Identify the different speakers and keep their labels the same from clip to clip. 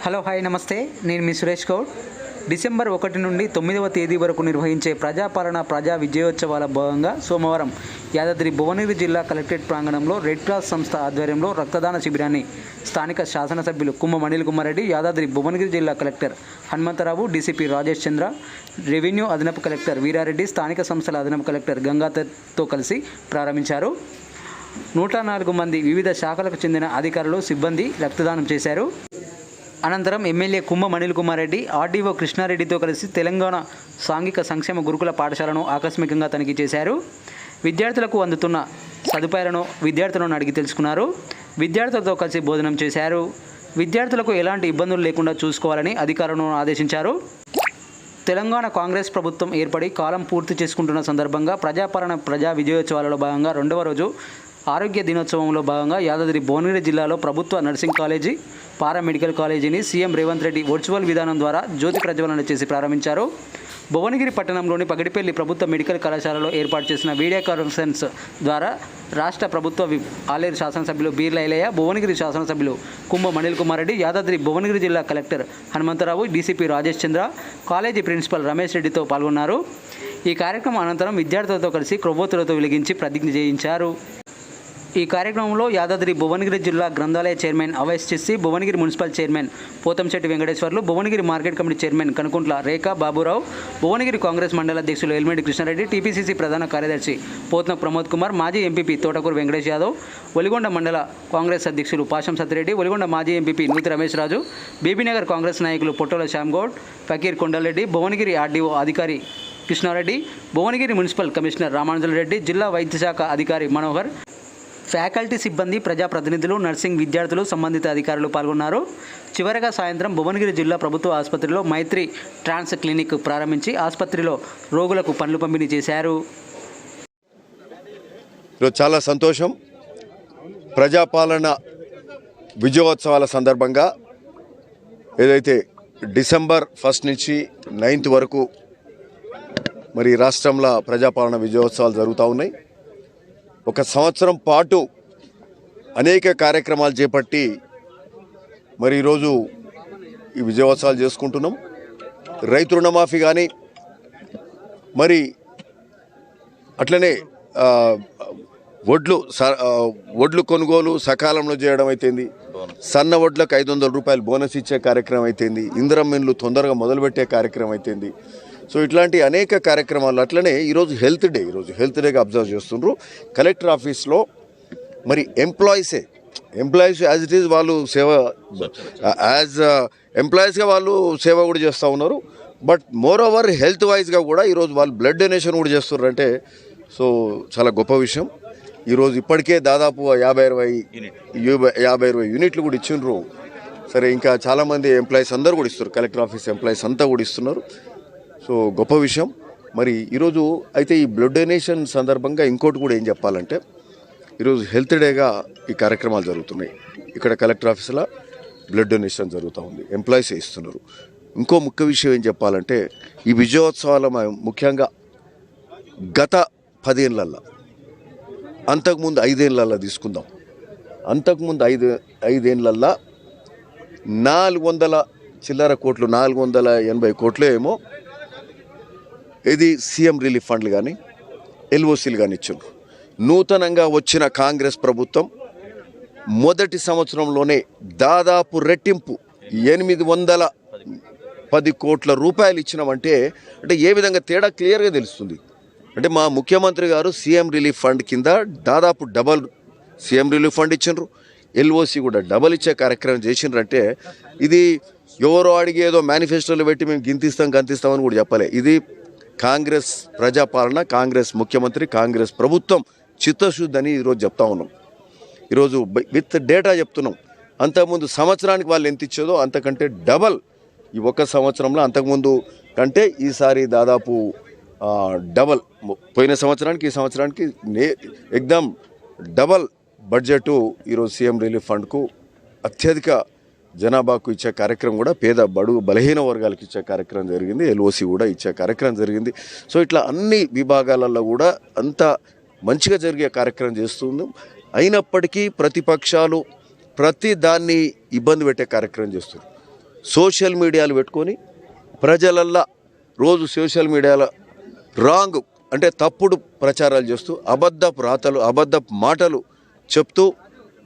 Speaker 1: Hello hi నమస్తే, నేను మీ Suresh Goud. December 1 నుండి 9వ తేదీ వరకు నిర్వహించే ప్రజాపాలన ప్రజా విజయోత్సవాల భాగంగా సోమవారం యాదాద్రి భువనగిరి జిల్లా కలెక్టరేట్ ప్రాంగణంలో రెడ్ క్రాస్ సంస్థ ఆధ్వర్యంలో రక్తదాన శిబిరాన్ని స్థానిక శాసనసభ్యులు కుమ్మ అనిల్ కుమార్ రెడ్డి, యాదాద్రి భువనగిరి జిల్లా కలెక్టర్ హనుమంతరావు, డీసీపీ రాజేష్ చంద్ర, రెవెన్యూ అదనపు కలెక్టర్ వీరారెడ్డి, స్థానిక సంస్థల అదనపు కలెక్టర్ గంగాధర్తో కలిసి ప్రారంభించారు. 104 మంది వివిధ శాఖలకు చెందిన అధికారులు, సిబ్బంది రక్తదానం చేశారు. అనంతరం ఎమ్మెల్యే కుమ్మ అనిల్ కుమార్ రెడ్డి ఆర్డీఓ కృష్ణారెడ్డితో కలిసి తెలంగాణ సాంఘిక సంక్షేమ గురుకుల పాఠశాలను ఆకస్మికంగా తనిఖీ చేశారు. విద్యార్థులకు అందుతున్న సదుపాయాలను విద్యార్థులను అడిగి తెలుసుకున్నారు. విద్యార్థులతో కలిసి భోజనం చేశారు. విద్యార్థులకు ఎలాంటి ఇబ్బందులు లేకుండా చూసుకోవాలని అధికారులను ఆదేశించారు. తెలంగాణ కాంగ్రెస్ ప్రభుత్వం ఏర్పడి కాలం పూర్తి చేసుకుంటున్న సందర్భంగా ప్రజాపాలన ప్రజా విజయోత్సవాలలో భాగంగా 2వ రోజు ఆరోగ్య దినోత్సవంలో భాగంగా యాదాద్రి భువనగిరి జిల్లాలో ప్రభుత్వ నర్సింగ్ కాలేజీ, పారామెడికల్ కాలేజీని సీఎం రేవంత్ రెడ్డి వర్చువల్ విధానం ద్వారా జ్యోతి ప్రజ్వలన చేసి ప్రారంభించారు. భువనగిరి పట్టణంలోని పగిడిపల్లి ప్రభుత్వ మెడికల్ కళాశాలలో ఏర్పాటు చేసిన వీడియో కాన్ఫరెన్స్ ద్వారా రాష్ట్ర ప్రభుత్వ ఆలేరు శాసనసభ్యులు బీర్ల ఐలయ్య, భువనగిరి శాసనసభ్యులు కుమ్మ అనిల్ కుమార్ రెడ్డి, యాదాద్రి భువనగిరి జిల్లా కలెక్టర్ హనుమంతరావు, డీసీపీ రాజేష్ చంద్ర, కాలేజీ ప్రిన్సిపల్ రమేష్ రెడ్డితో పాల్గొన్నారు. ఈ కార్యక్రమం అనంతరం విద్యార్థులతో కలిసి క్రొవ్వొత్తులతో వెలిగించి ప్రతిజ్ఞ చేయించారు. ఈ కార్యక్రమంలో యాదాద్రి భువనగిరి జిల్లా గ్రంథాలయ chairman Avais Chissi, Bhuvanagiri municipal chairman Pothamsetti Venkateshwarlu, Bhuvanagiri market committee chairman Kanukuntla Rekha Baburao, Bhuvanagiri Congress మండల అధ్యక్షులు ఎల్మెడి కృష్ణారెడ్డి, టీపీసీసీ ప్రధాన కార్యదర్శి పోత్న ప్రమోద్ కుమార్, మాజీ ఎంపీపీ తోటకూరు వెంకటేష్ యాదవ్, ఒలిగొండ మండల కాంగ్రెస్ అధ్యక్షులు పాషం సత్తిరెడ్డి, ఒలిగొండ మాజీ ఎంపీపీ నూతి రమేష్ రాజు, బీబీనగర్ కాంగ్రెస్ నాయకులు పొట్టోల శ్యామ్గౌడ్, ఫకీర్ కొండలరెడ్డి, భువనగిరి ఆర్డీఓ అధికారి కృష్ణారెడ్డి, భువనగిరి మున్సిపల్ కమిషనర్ రామానుజుల రెడ్డి, జిల్లా వైద్య శాఖ అధికారి మనోహర్, ఫ్యాకల్టీ సిబ్బంది, ప్రజాప్రతినిధులు, నర్సింగ్ విద్యార్థులు, సంబంధిత అధికారులు పాల్గొన్నారు. చివరగా సాయంత్రం భువనగిరి జిల్లా ప్రభుత్వ ఆసుపత్రిలో మైత్రి ట్రాన్స్ క్లినిక్ ప్రారంభించి ఆసుపత్రిలో రోగులకు పండ్లు పంపిణీ చేశారు.
Speaker 2: చాలా సంతోషం. ప్రజాపాలన విజయోత్సవాల సందర్భంగా ఏదైతే డిసెంబర్ 1 నుంచి 9th వరకు మరి రాష్ట్రంలో ప్రజాపాలన విజయోత్సవాలు జరుగుతూ ఉన్నాయి. ఒక సంవత్సరం పాటు అనేక కార్యక్రమాలు చేపట్టి మరి ఈరోజు ఈ విజయోత్సవాలు చేసుకుంటున్నాం. రైతు రుణమాఫీ కానీ, మరి అట్లనే వడ్లు కొనుగోలు సకాలంలో చేయడం అయితేంది, సన్న వడ్లకు 500 రూపాయలు బోనస్ ఇచ్చే కార్యక్రమం అయితేంది, ఇందిరమ్మ ఇండ్లు తొందరగా మొదలుపెట్టే కార్యక్రమం అయితేంది. సో ఇట్లాంటి అనేక కార్యక్రమాలు. అట్లనే ఈరోజు హెల్త్ డేగా అబ్జర్వ్ చేస్తుండ్రు కలెక్టర్ ఆఫీస్లో. మరి ఎంప్లాయీస్ యాజ్ ఇట్ ఈజ్ వాళ్ళు సేవ, యాజ్ ఎంప్లాయీస్గా వాళ్ళు సేవ కూడా చేస్తూ ఉన్నారు. బట్ మోర్ ఓవర్ హెల్త్ వైజ్గా కూడా ఈరోజు వాళ్ళు బ్లడ్ డొనేషన్ కూడా చేస్తున్నారు. అంటే సో చాలా గొప్ప విషయం. ఈరోజు ఇప్పటికే దాదాపు 50-60 యూనిట్లు కూడా ఇచ్చిండ్రు. సరే, ఇంకా చాలామంది ఎంప్లాయీస్ అందరూ కూడా ఇస్తారు, కలెక్టర్ ఆఫీస్ ఎంప్లాయీస్ అంతా కూడా ఇస్తున్నారు. సో గొప్ప విషయం. మరి ఈరోజు అయితే ఈ బ్లడ్ డొనేషన్ సందర్భంగా ఇంకోటి కూడా ఏం చెప్పాలంటే, ఈరోజు హెల్త్ డేగా ఈ కార్యక్రమాలు జరుగుతున్నాయి. ఇక్కడ కలెక్టర్ ఆఫీసులో బ్లడ్ డొనేషన్ జరుగుతూ ఉంది, ఎంప్లాయీస్ ఇస్తున్నారు. ఇంకో ముఖ్య విషయం ఏం చెప్పాలంటే, ఈ విజయోత్సవాల ముఖ్యంగా గత 10 ఏళ్ళల్లో, అంతకుముందు 5 ఏళ్ళల్లో తీసుకుందాం, అంతకుముందు 5 ఏళ్ళల్లో 400 చిల్లర కోట్లు, 480 కోట్లు ఏమో ఇది సీఎం రిలీఫ్ ఫండ్లు కానీ ఎల్ఓసీలు కానీ ఇచ్చారు. నూతనంగా వచ్చిన కాంగ్రెస్ ప్రభుత్వం మొదటి సంవత్సరంలోనే దాదాపు రెట్టింపు 810 కోట్ల రూపాయలు ఇచ్చినామంటే అంటే ఏ విధంగా తేడా క్లియర్గా తెలుస్తుంది. అంటే మా ముఖ్యమంత్రి గారు సీఎం రిలీఫ్ ఫండ్ కింద దాదాపు డబల్ సీఎం రిలీఫ్ ఫండ్ ఇచ్చిండ్రు, ఎల్ఓసి కూడా డబల్ ఇచ్చే కార్యక్రమం చేసిండ్రంటే ఇది ఎవరో అడిగి ఏదో మేనిఫెస్టోలో పెట్టి మేము గంతిస్తామని కూడా చెప్పలే. ఇది కాంగ్రెస్ ప్రజాపాలన, కాంగ్రెస్ ముఖ్యమంత్రి, కాంగ్రెస్ ప్రభుత్వం చిత్తశుద్ధి అని ఈరోజు చెప్తా ఉన్నాం. ఈరోజు విత్ డేటా చెప్తున్నాం. అంతకుముందు సంవత్సరానికి వాళ్ళు ఎంత ఇచ్చేదో అంతకంటే డబల్ ఈ ఒక్క సంవత్సరంలో, అంతకుముందు కంటే ఈసారి దాదాపు డబల్. పోయిన సంవత్సరానికి ఈ సంవత్సరానికి ఎగ్దమ్ డబల్ బడ్జెట్ ఈరోజు సీఎం రిలీఫ్ ఫండ్కు అత్యధిక జనాభాకు ఇచ్చే కార్యక్రమం కూడా పేద బడుగు బలహీన వర్గాలకు ఇచ్చే కార్యక్రమం జరిగింది, ఎల్ఓసి కూడా ఇచ్చే కార్యక్రమం జరిగింది. సో ఇట్లా అన్ని విభాగాలలో కూడా అంత మంచిగా జరిగే కార్యక్రమం చేస్తుంది. అయినప్పటికీ ప్రతిపక్షాలు ప్రతి దాన్ని ఇబ్బంది పెట్టే కార్యక్రమం చేస్తుంది. సోషల్ మీడియాలు పెట్టుకొని ప్రజలల్లా రోజు సోషల్ మీడియాలో రాంగ్ అంటే తప్పుడు ప్రచారాలు చేస్తూ అబద్ధపు రాతలు అబద్ధపు మాటలు చెప్తూ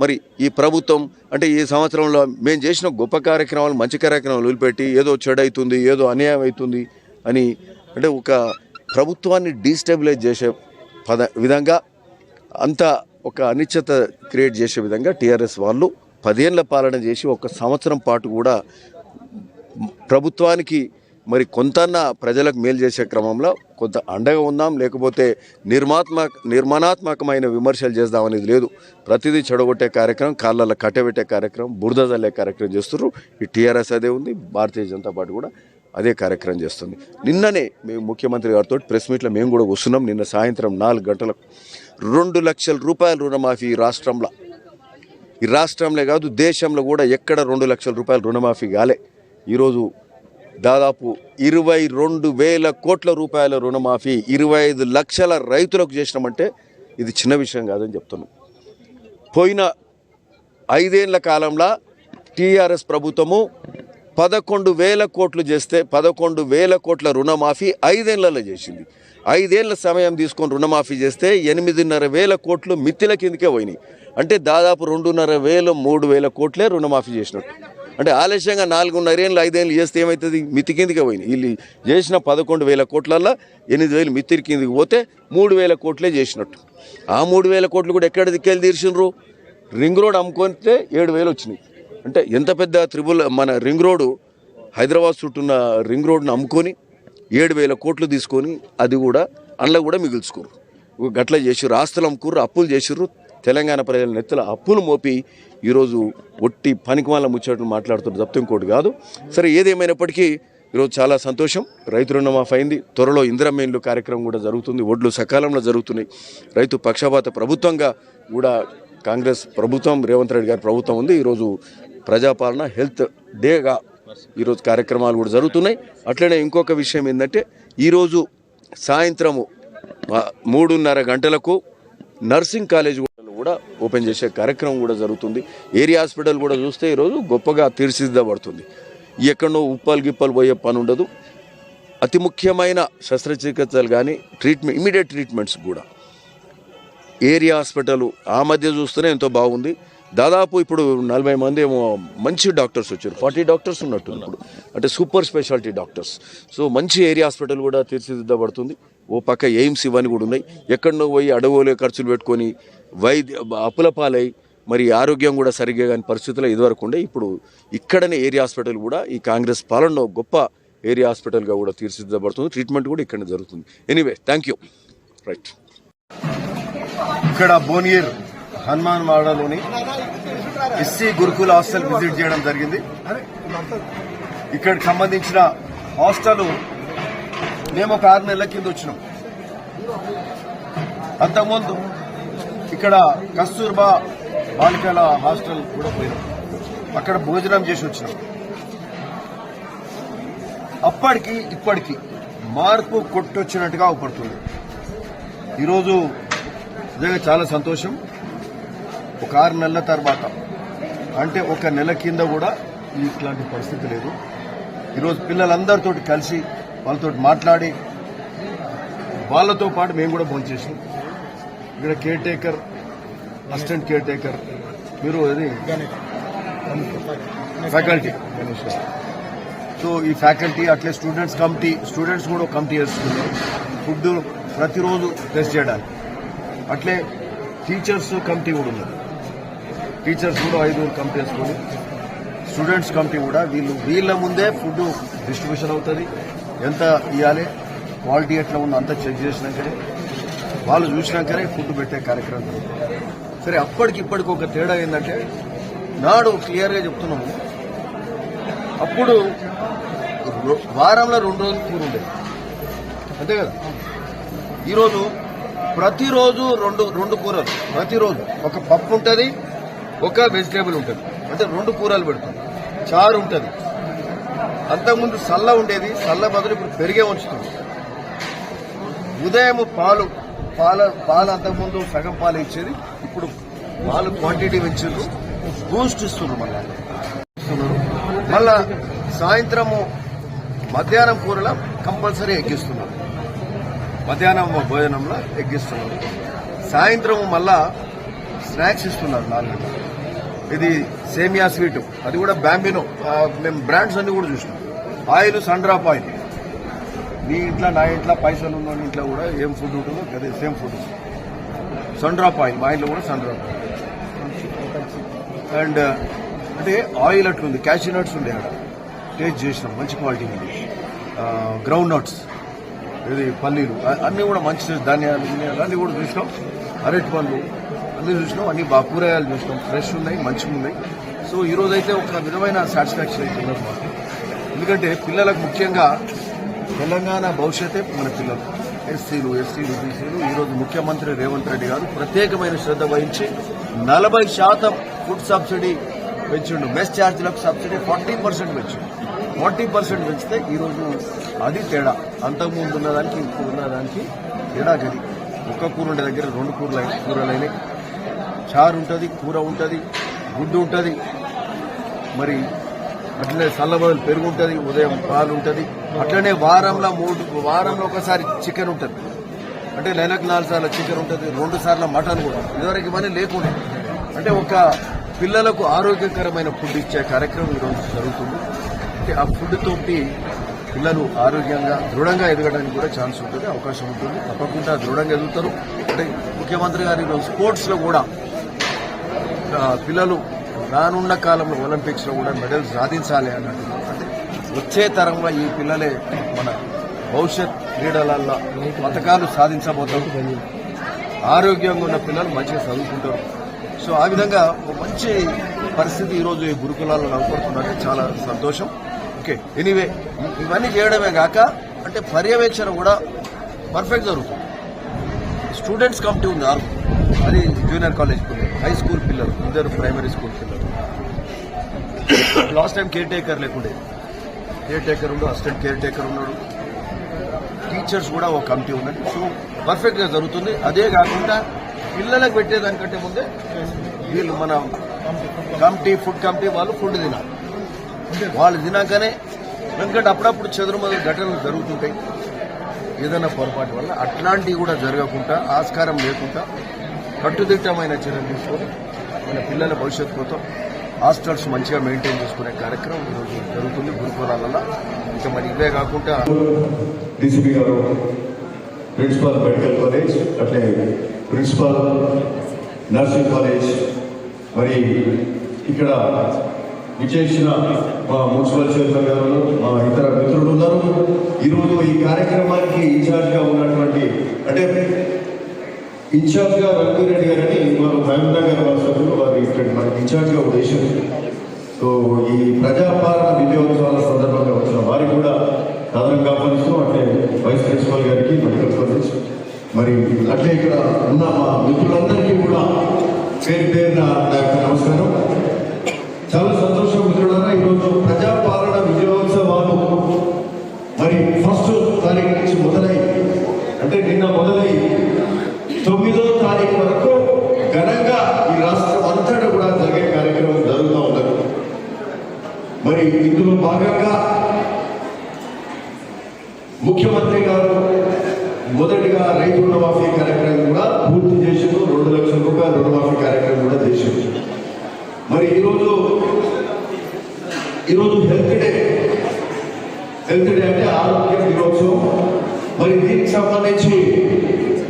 Speaker 2: మరి ఈ ప్రభుత్వం అంటే ఈ సంవత్సరంలో మేము చేసిన గొప్ప కార్యక్రమాలు మంచి కార్యక్రమాలు వదిలిపెట్టి ఏదో చెడు అవుతుంది ఏదో అన్యాయం అవుతుంది అని అంటే ఒక ప్రభుత్వాన్ని డీస్టెబిలైజ్ చేసే విధంగా అంత ఒక అనిశ్చిత క్రియేట్ చేసే విధంగా టీఆర్ఎస్ వాళ్ళు 10 ఏళ్ల పాలన చేసి ఒక సంవత్సరం పాటు కూడా ప్రభుత్వానికి మరి కొంతన్నా ప్రజలకు మేలు చేసే క్రమంలో కొంత అండగా ఉందాం, లేకపోతే నిర్మాణాత్మకమైన విమర్శలు చేద్దామనేది లేదు. ప్రతిదీ చెడగొట్టే కార్యక్రమం, కాళ్ళల్లో కట్టబెట్టే కార్యక్రమం, బురద జల్లే కార్యక్రమం చేస్తున్నారు. ఈ టీఆర్ఎస్ అదే ఉంది, భారతీయ జనతా పార్టీ కూడా అదే కార్యక్రమం చేస్తుంది. నిన్ననే మేము ముఖ్యమంత్రి గారితో ప్రెస్ మీట్లో మేము కూడా వస్తున్నాం. నిన్న సాయంత్రం 4 గంటలకు 2 లక్షల రూపాయల రుణమాఫీ ఈ రాష్ట్రంలో కాదు దేశంలో కూడా ఎక్కడ 2 లక్షల రూపాయల రుణమాఫీ కాలే. ఈరోజు దాదాపు 22,000 కోట్ల రూపాయల రుణమాఫీ 25 లక్షల రైతులకు చేసినామంటే ఇది చిన్న విషయం కాదని చెప్తున్నాం. పోయిన 5 ఏళ్ల కాలంలో టీఆర్ఎస్ ప్రభుత్వము 11,000 కోట్లు చేస్తే 11,000 కోట్ల రుణమాఫీ 5 ఏళ్లలో చేసింది. 5 ఏళ్ల సమయం తీసుకొని రుణమాఫీ చేస్తే 8,500 కోట్లు మిత్తిల కిందకే పోయినాయి. అంటే దాదాపు 2,500 3,000 కోట్లే రుణమాఫీ చేసినట్టు. అంటే ఆలస్యంగా 4.5 ఏళ్ళు 5 ఏళ్ళు చేస్తే ఏమవుతుంది, మిత్తి కిందకే పోయినాయి. వీళ్ళు చేసిన 11,000 కోట్లల్లో 8,000 మిత్తి కిందకి పోతే 3,000 కోట్లే చేసినట్టు. ఆ 3,000 కోట్లు కూడా ఎక్కడ దిక్కెళ్ళి తీర్చిండ్రు? రింగ్ రోడ్ అమ్ముకుంటే 7,000 వచ్చినాయి. అంటే ఎంత పెద్ద మన రింగ్ రోడ్డు హైదరాబాద్ చుట్టూన్న రింగ్ రోడ్ను అమ్ముకొని 7,000 కోట్లు తీసుకొని అది కూడా అందులో కూడా మిగుల్చుకోరు. గట్ల చేసిర్రు, ఆస్తులు అమ్ముకుర్రు, అప్పులు చేసిర్రు. తెలంగాణ ప్రజల నెత్తల అప్పులు మోపి ఈరోజు ఒట్టి పనికిమాల ముచ్చట్లు మాట్లాడుతున్నారు తప్ప ఇంకోటి కాదు. సరే, ఏదేమైనప్పటికీ ఈరోజు చాలా సంతోషం. రైతు రుణమాఫీ అయింది. త్వరలో ఇందిరమ్మ ఇండ్లు కార్యక్రమం కూడా జరుగుతుంది. ఒడ్లు సకాలంలో జరుగుతున్నాయి. రైతు పక్షపాత ప్రభుత్వంగా కూడా కాంగ్రెస్ ప్రభుత్వం, రేవంత్ రెడ్డి గారి ప్రభుత్వం ఉంది. ఈరోజు ప్రజాపాలన హెల్త్ డేగా ఈరోజు కార్యక్రమాలు కూడా జరుగుతున్నాయి. అట్లనే ఇంకొక విషయం ఏంటంటే ఈరోజు సాయంత్రము 3:30 గంటలకు నర్సింగ్ కాలేజ్ కూడా ఓపెన్ చేసే కార్యక్రమం కూడా జరుగుతుంది. ఏరియా హాస్పిటల్ కూడా చూస్తే ఈరోజు గొప్పగా తీర్చిదిద్దబడుతుంది. ఎక్కడో ఉప్పలు గిప్పలు పోయే పని ఉండదు. అతి ముఖ్యమైన శస్త్రచికిత్సలు కానీ ఇమీడియట్ ట్రీట్మెంట్స్ కూడా ఏరియా హాస్పిటల్ ఆ మధ్య చూస్తేనే ఎంతో బాగుంది. దాదాపు ఇప్పుడు 40 మంది ఏమో మంచి డాక్టర్స్ వచ్చారు. 40 డాక్టర్స్ ఉన్నట్టు ఇప్పుడు, అంటే సూపర్ స్పెషాలిటీ డాక్టర్స్. సో మంచి ఏరియా హాస్పిటల్ కూడా తీర్చిదిద్దబడుతుంది. ఓ పక్క ఎయిమ్స్ ఇవన్నీ కూడా ఉన్నాయి. ఎక్కడో పోయి అడవులే ఖర్చులు పెట్టుకొని అప్పుల పాలై మరి ఆరోగ్యం కూడా సరిగ్గా కాని పరిస్థితుల్లో ఇదివరకు ఉండే. ఇప్పుడు ఇక్కడనే ఏరియా హాస్పిటల్ కూడా ఈ కాంగ్రెస్ పాలనలో గొప్ప ఏరియా హాస్పిటల్గా కూడా తీర్చిదిద్దబడుతుంది. ట్రీట్మెంట్ కూడా ఇక్కడనే జరుగుతుంది. Anyway, thank you. రైట్.
Speaker 3: ఇక్కడ భువనగిర్ హనుమాన్ వాడలోని ఎస్సీ గురుకుల హాస్టల్ విజిట్ చేయడం జరిగింది. ఇక్కడికి సంబంధించిన హాస్టల్ మేము ఒక 6 నెలల కింద వచ్చినాం. అంతకుముందు ఇక్కడ కస్తూర్బా బాలికల హాస్టల్ కూడా పోయినాం. అక్కడ భోజనం చేసి వచ్చినాం. అప్పటికి ఇప్పటికి మార్పు కొట్టొచ్చినట్టుగా అవపడుతుంది. ఈరోజు నిజంగా చాలా సంతోషం. ఒక 6 నెలల తర్వాత, అంటే ఒక నెల కింద కూడా ఇట్లాంటి పరిస్థితి లేదు. ఈరోజు పిల్లలందరితో కలిసి వాళ్ళతో మాట్లాడి వాళ్ళతో పాటు మేము కూడా భోంచేసాం. ఇక్కడ care taker, assistant care taker, మీరు అది ఫ్యాకల్టీ, సో ఈ ఫ్యాకల్టీ అట్లే స్టూడెంట్స్ కూడా కమిటీ వేస్తున్నారు ఫుడ్ ప్రతిరోజు టెస్ట్ చేయడానికి. అట్లే టీచర్స్ కమిటీ కూడా ఉన్నారు. టీచర్స్ కూడా 5 కమిటీ వేసుకొని స్టూడెంట్స్ కమిటీ కూడా వీళ్ళ ముందే ఫుడ్ డిస్ట్రిబ్యూషన్ అవుతుంది. ఎంత ఇవ్వాలి, క్వాలిటీ ఎట్లా ఉందో అంతా చెక్ చేసినాకనే, వాళ్ళు చూసినాకనే ఫుడ్ పెట్టే కార్యక్రమం. సరే, అప్పటికి ఇప్పటికి ఒక తేడా ఏంటంటే, నాడు క్లియర్గా చెప్తున్నాము, అప్పుడు వారంలో 2 రోజులు కూర ఉండేది, అంతే కదా. ఈరోజు ప్రతిరోజు రెండు కూరలు, ప్రతిరోజు ఒక పప్పు ఉంటుంది, ఒక వెజిటేబుల్ ఉంటుంది, అంటే 2 కూరలు పెడతాం. చారు ఉంటుంది. అంతకుముందు సల్ల ఉండేది, సల్ల బదులు ఇప్పుడు పెరిగే ఉంచుతుంది. ఉదయం పాలు అంతకుముందు సగం పాలు ఇచ్చేది, ఇప్పుడు పాలు క్వాంటిటీ పెంచారు. బూస్ట్ ఇస్తున్నారు, మళ్ళా సాయంత్రము మధ్యాహ్నం కూరలో కంపల్సరీ ఎగ్గిస్తున్నారు, మధ్యాహ్నం భోజనంలో ఎగ్గిస్తున్నారు. సాయంత్రం మళ్ళా స్నాక్స్ ఇస్తున్నారు 4 గంటలకు. ఇది సేమియా స్వీట్, అది కూడా బ్యాంబినో. మేము బ్రాండ్స్ అన్ని కూడా చూసినాం. Oil Sundrop oil. నీ ఇంట్లో నా ఇంట్లో పైసలు ఉన్న ఇంట్లో కూడా ఏం ఫుడ్ ఉంటుందో అదే same food. Sundrop oil, మా ఇంట్లో కూడా సన్ డ్రాప్ ఆయిల్. అండ్ అంటే ఆయిల్ అట్లుంది, క్యాషూ నట్స్ ఉండే అక్కడ టేస్ట్ చేసినాం, మంచి క్వాలిటీ ఉంది. గ్రౌండ్ నట్స్, ఇది పల్లీలు అన్నీ కూడా మంచి ధాన్యాలు అన్నీ కూడా చూసినాం. అరటి పండ్లు అన్నీ చూసినాం, అన్ని బాగా కూరగాయలు చూసినాం, ఫ్రెష్ ఉన్నాయి, మంచిగా ఉన్నాయి. సో ఈరోజైతే ఒక విధమైన సాటిస్ఫాక్షన్ అయితే ఉన్నది మాకు. ఎందుకంటే పిల్లలకు ముఖ్యంగా తెలంగాణ భవిష్యత్తే మన పిల్లలు. ఎస్సీలు, బీసీలు ఈరోజు ముఖ్యమంత్రి రేవంత్ రెడ్డి గారు ప్రత్యేకమైన శ్రద్ధ వహించి 40% ఫుడ్ సబ్సిడీ పెంచిండు. మెస్ ఛార్జీలకు సబ్సిడీ 40% పెంచిండు. 40% పెంచితే ఈరోజు అది తేడా. అంతకుముందు ఉన్నదానికి ఇప్పుడు ఉన్నదానికి తేడా గది. ఒక్క కూర ఉండే దగ్గర 2 కూరలైనాయి. చారు ఉంటుంది, కూర ఉంటుంది, గుడ్డు ఉంటుంది, మరి అట్లనే చల్లబదులు పెరుగు ఉంటుంది, ఉదయం పాలు ఉంటుంది. అట్లనే వారంలో ఒకసారి చికెన్ ఉంటుంది. అంటే నెలకు 4 సార్లు చికెన్ ఉంటుంది, 2 సార్లు మటన్ కూడా. ఇదివరకు ఇవన్నీ లేకుండా అంటే ఒక పిల్లలకు ఆరోగ్యకరమైన ఫుడ్ ఇచ్చే కార్యక్రమం ఈరోజు జరుగుతుంది. అంటే ఆ ఫుడ్ తోటి పిల్లలు ఆరోగ్యంగా దృఢంగా ఎదగడానికి కూడా ఛాన్స్ ఉంటుంది, అవకాశం ఉంటుంది. తప్పకుండా దృఢంగా ఎదుగుతారు. అంటే ముఖ్యమంత్రి గారు ఈరోజు స్పోర్ట్స్లో కూడా పిల్లలు రానున్న కాలంలో ఒలింపిక్స్లో కూడా మెడల్స్ సాధించాలి అన్నట్టు. అంటే వచ్చే తరంలో ఈ పిల్లలే మన భవిష్యత్ క్రీడలలో పథకాలు సాధించబోతారు. ఆరోగ్యంగా ఉన్న పిల్లలు మంచిగా చదువుకుంటారు. సో ఆ విధంగా ఒక మంచి పరిస్థితి ఈరోజు ఈ గురుకులాల్లో నెలకొంటుందంటే చాలా సంతోషం. ఓకే, ఎనీవే ఇవన్నీ చేయడమే కాక అంటే పర్యవేక్షణ కూడా పర్ఫెక్ట్ జరుగుతుంది. స్టూడెంట్స్ కమిటీ ఉంది, అది జూనియర్ కాలేజ్ పిల్లలు, హై స్కూల్ పిల్లలు, ఇద్దరు ప్రైమరీ స్కూల్ పిల్లలు. లాస్ట్ టైం కేర్ టేకర్ లేకుండే, కేర్ టేకర్ ఉండు, అసిస్టెంట్ కేర్ టేకర్ ఉన్నాడు, టీచర్స్ కూడా ఒక కమిటీ ఉన్నది. సో పర్ఫెక్ట్ గా జరుగుతుంది. అదే కాకుండా పిల్లలకు పెట్టేదానికంటే ముందే వీళ్ళు మన కమిటీ, ఫుడ్ కమిటీ వాళ్ళు ఫుడ్ తినాలి. వాళ్ళు తినాకనే, ఎందుకంటే అప్పుడప్పుడు చెదురుమదురు ఘటనలు జరుగుతుంటాయి ఏదైనా పొరపాటు వల్ల. అట్లాంటివి కూడా జరగకుండా, ఆస్కారం లేకుండా కట్టుదిట్టమైన చర్యలు తీసుకొని మన పిల్లల భవిష్యత్తు కోసం హాస్టల్స్ మంచిగా మెయింటైన్ చేసుకునే కార్యక్రమం ఈరోజు జరుగుతుంది గురుకులాలలో. ఇంకా మరి ఇవే కాకుండా
Speaker 4: డీసీపీ గారు, ప్రిన్సిపాల్ మెడికల్ కాలేజ్, అట్లే ప్రిన్సిపాల్ నర్సింగ్ కాలేజ్, మరి ఇక్కడ విచేసిన మా మున్సిపల్ చైర్మన్ గారు, మా ఇతర మిత్రులు ఉన్నారు. ఈరోజు ఈ కార్యక్రమానికి ఇన్ఛార్జ్గా ఉన్నటువంటి అంటే ఇన్ఛార్జ్గా రఘువీరెడ్డి గారని వారు మహబూబ్నగర్ వారి సభ్యులు, వారు ఇక్కడ మనకి ఇన్ఛార్జ్గా ఉద్దేశం. సో ఈ ప్రజాపాలన విజయోత్సవాల సందర్భంగా వచ్చిన వారికి కూడా సాధారణంగా ఆహ్వానిస్తూ, అంటే వైస్ ప్రిన్సిపల్ గారికి మెడికల్ కాలేజ్, మరి అట్లే ఇక్కడ ఉన్న మా మిత్రులందరికీ కూడా పేరు పేరున నా యొక్క నమస్కారం. చాలా సంతోషం మిత్రులారా, ఈరోజు ప్రజాపాలన విజయోత్సవాలు మరి 1వ తారీఖు నుంచి మొదలై, అంటే నిన్న మొదలై 9వ తారీఖు వరకు ఘనంగా ఈ రాష్ట్రం అంతటా కూడా జరిగే కార్యక్రమం జరుగుతూ ఉన్నది. మరి ఇందులో భాగంగా ముఖ్యమంత్రి గారు మొదటిగా రైతు రుణమాఫీ కార్యక్రమం కూడా పూర్తి చేసారు. 2 లక్షల రూపాయల రుణమాఫీ కార్యక్రమం కూడా చేశారు. మరి ఈరోజు హెల్త్ డే అంటే ఆరోగ్య దినోత్సవం. మరి దీనికి సంబంధించి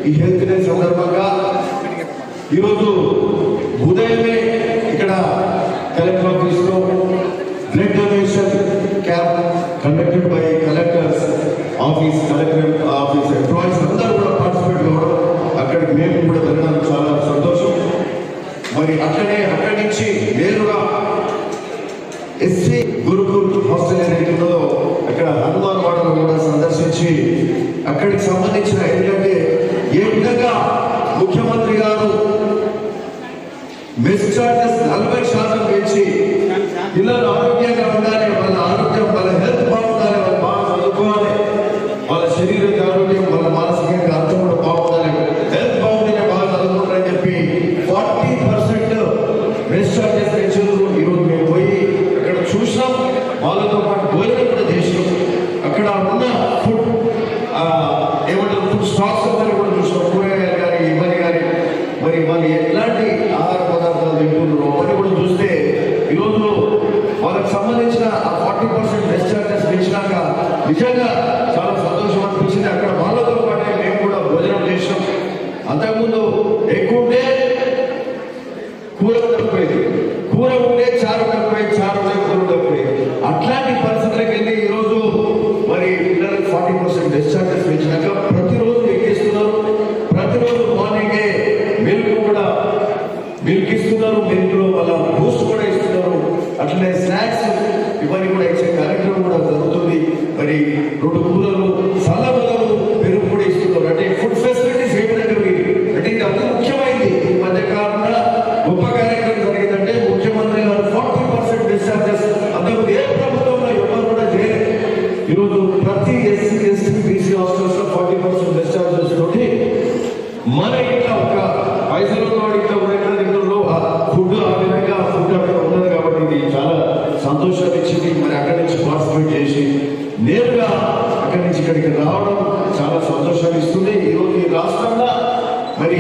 Speaker 4: ఈ హెల్త్ డే సందర్భంగా ఈరోజు ఉదయమే ఇక్కడ కలెక్టర్ ఆఫీస్లో blood donation camp conducted by collector's office, collectorate office employees అందరూ కూడా పార్టిసిపేట్ కావడం, అక్కడికి మేము కూడా వెళ్ళడం చాలా సంతోషం. మరి అక్కడి నుంచి నేరుగా ఎస్సీ గురుకుల్ హాస్టల్ ఏదైతే ఉన్నదో అక్కడ హనుమాన్ వాడలో కూడా సందర్శించి అక్కడికి సంబంధించిన ఎందుకంటే ఏ విధంగా ముఖ్యమంత్రి గారు మెస్ చార్జెస్ 40% పెంచి పిల్లలు ఆరోగ్యంగా ఉండాలి, వాళ్ళ ఆరోగ్యం, వాళ్ళ హెల్త్ బాగుండాలి, వాళ్ళు బాగా చదువుకోవాలి, వాళ్ళ శరీరం ఆరోగ్యం, వాళ్ళ మానసికంగా అర్థం కూడా బాగుండాలి, హెల్త్ బాగుంటే బాగా చదువుకుంటారని చెప్పి 40% మెస్ చార్జెస్ పెంచారు. ఈరోజు మేము పోయి అక్కడ చూసినాం. మా వాళ్ళతో పాటు భోజనం కూడా చేసినాం. అక్కడ ఉన్న ఫుడ్ ఏమంటారు ఫుడ్ స్టాక్స్ అందరూ కూడా చూసినాం. కూరగాయలు కానీ ఇవన్నీ కానీ మరి వాళ్ళు ఎట్లాంటి ఆహార పదార్థాలు తింటున్నారో అవన్నీ కూడా చూస్తే ఈరోజు వాళ్ళకి సంబంధించిన ఆ 40% డిశ్చార్జెస్ పెంచినాక నిజంగా చాలా సంతోషం అనిపించింది. అక్కడ వాళ్ళతో పాటే మేము కూడా భోజనం చేసినాం. అంతకుముందు ఎక్కువ ఉంటే కూర తక్కువైంది, కూర ఉంటే చారు తక్కువైంది, చారు కూర తక్కువైంది. అట్లాంటి పరిస్థితులకు వెళ్ళి ఈరోజు మరి పిల్లలకు 40% డిశ్చార్జెస్ పెంచినాక ప్రతిరోజు ఎక్కిస్తున్నారు. ప్రతిరోజు మార్నింగే మిల్క్ కూడా మిల్క్ ఇస్తున్నారు, మిల్క్లో వాళ్ళ బూస్ట్ కూడా ఇస్తున్నారు. అట్లనే స్నాక్స్ ఇవన్నీ కూడా ఇచ్చే కార్యక్రమం కూడా జరుగుతుంది. మరి 2 కూరలు సల్లబలు పెరుగు కూడా ఇస్తున్నారు. అంటే ఫుడ్ ఫెసిలిటీస్ ఏ విధంగా అంటే ఇది అంత ముఖ్యమైనది. ఈ మధ్య కాలంలో గొప్ప కార్యక్రమం జరిగిందంటే ముఖ్యమంత్రి గారు 40% డిశ్చార్జెస్ అంతకు ఏ ప్రభుత్వంలో ఎవరు కూడా చేయలేదు. ఈరోజు ప్రతి ఎస్సీ ఎస్టీ బీసీ హాస్టల్స్ లో 40% డిశ్చార్జెస్ తోటి మన ఇంట్లో ఒక పైసలు ఇంట్లో ఫుడ్ ఆ విధంగా ఫుడ్ అక్కడ ఉన్నది కాబట్టి ఇది చాలా సంతోషాన్ని ఇచ్చింది. మరి అక్కడి నుంచి పార్టిసిపేట్ చేసి నేరుగా అక్కడి నుంచి ఇక్కడికి రావడం చాలా సంతోషాన్ని ఇస్తుంది. ఈరోజు ఈ రాష్ట్రంలో మరి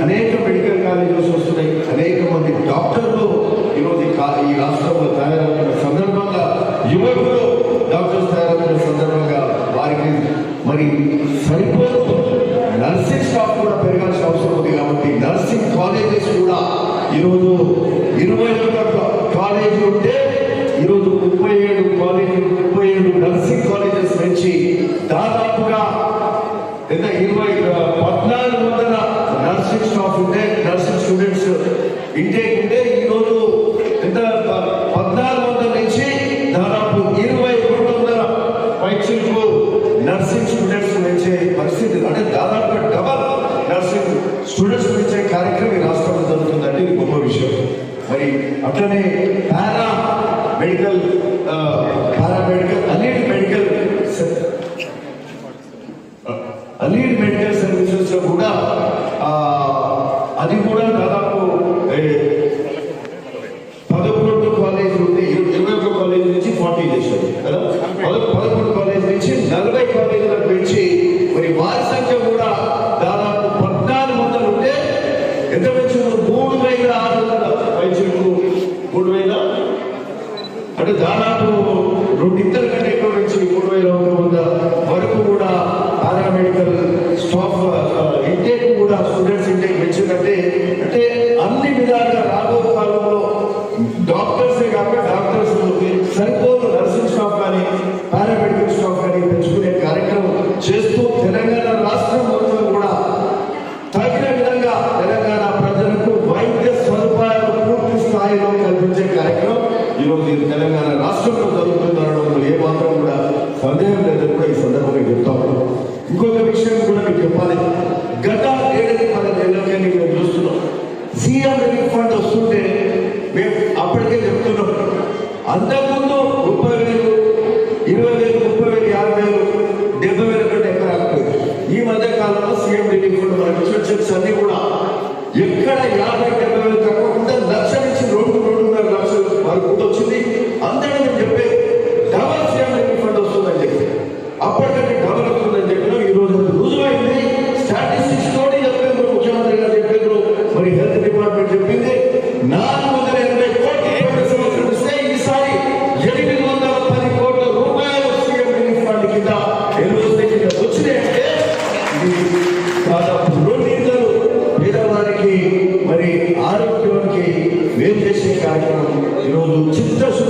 Speaker 4: అనేక మెడికల్ కాలేజెస్ వస్తున్నాయి, అనేక మంది డాక్టర్లు ఈరోజు ఈ రాష్ట్రంలో తయారవుతున్న సందర్భంగా యువకులు డాక్టర్స్ తయారవుతున్న సందర్భంగా వారికి మరి సరిపోదు నర్సింగ్ స్టాఫ్ కూడా పెరగాల్సిన అవసరం ఉంది. కాబట్టి నర్సింగ్ కాలేజెస్ కూడా ఈరోజు 21 కాలేజీలు ఉంటే ఈరోజు 37 నర్సింగ్ కాలేజెస్ నుంచి దాదాపుగా 1400 నర్సింగ్ స్టాఫ్ ఉంటే నర్సింగ్ స్టూడెంట్స్ ఇంటేక్ ఉంటే ఈరోజు 1400 నుంచి దాదాపు 2200 పైచిలకు నర్సింగ్ స్టూడెంట్స్ పెంచే పరిస్థితి, అంటే దాదాపు డబల్ నర్సింగ్ స్టూడెంట్స్ పెంచే కార్యక్రమం ఈ రాష్ట్రంలో జరుగుతుందంటే ఇది గొప్ప విషయం. మరి అట్లనే పారామెడికల్ అలీడ్ మెడికల్ సర్వీసెస్ లో కూడా అది కూడా దాదాపు 11 కాలేజీలు ఉంటే 21 కాలేజీ నుంచి 40 చేశారు కదా. 11 కాలేజీ నుంచి 40 కాలేజీలకు పెంచి మరి వారి సంఖ్య కూడా దాదాపు 1400 ఉంటే ఎంత పెంచారు? 3600 వైద్యులకు 3000 అంటే దాదాపు 2 కంటే ఎక్కువ నుంచి 3100 వరకు కూడా పారామెడికల్ స్టాఫ్ ఇంటేక్ కూడా స్టూడెంట్స్ ఇంటేక్ పెంచిందంటే అంటే అన్ని విధాలుగా రాబో కాలంలో డాక్టర్సే కాక డాక్టర్స్ సరిపోదు నర్సింగ్ స్టాఫ్ కానీ పారామెడికల్ స్టాఫ్ కానీ పెంచుకునే కార్యక్రమం చేస్తూ తెలంగాణ రాష్ట్రం మొత్తం కూడా తగిన విధంగా తెలంగాణ ప్రజలకు వైద్య సదుపాయాలు పూర్తి స్థాయిలో కల్పించే కార్యక్రమం ఈరోజు తెలంగాణ రాష్ట్రంలో జరుగుతుందనడంలో ఏమాత్రం కూడా సందేహం లేదని కూడా ఈ సందర్భంగా చెప్తా ఉన్నాం. ఇంకొక విషయం కూడా మీకు చెప్పాలి. గత 7-10 నెలలకే మేము చూస్తున్నాం సీఎం రిలీఫ్ ఫండ్ వస్తుంటే మేము అప్పటికే చెప్తున్నాం. అంతకుముందు 30,000, 20,000, 30,000, 50,000, 70,000 కంటే ఎక్కువ రాకపోయింది. ఈ మధ్య కాలంలో సీఎం రిలీఫ్ ఫండ్ మనకి చెక్స్ అన్ని కూడా ఎక్కడ 50,000-70,000 తక్కువకుండా 1,00,000 నుంచి 2-2.5 లక్షలు వరకు వచ్చింది. అందరూ మేము చెప్పే డబల్ సీఎం రిలీఫ్ ఫండ్ వస్తుందని చెప్పి అప్పటికంటే డబల్ వస్తుందని చెప్పినా ఈరోజు రుజువైంది. స్టాటిస్టిక్స్ తోటి చెప్పారు, ముఖ్యమంత్రి గారు చెప్పారు, మరి హెల్త్ డిపార్ట్మెంట్ చెప్పింది. 480 కోట్ల సంవత్సరం ఇస్తే ఈసారి 810 కోట్ల రూపాయలు సీఎం రిలీఫ్ ఫండ్ కింద వచ్చినాయంటే దాదాపు 2 పేదవారికి మరి ఆరోగ్యానికి మేలు చేసే కార్యక్రమం ఈరోజు చిత్తశుద్ధి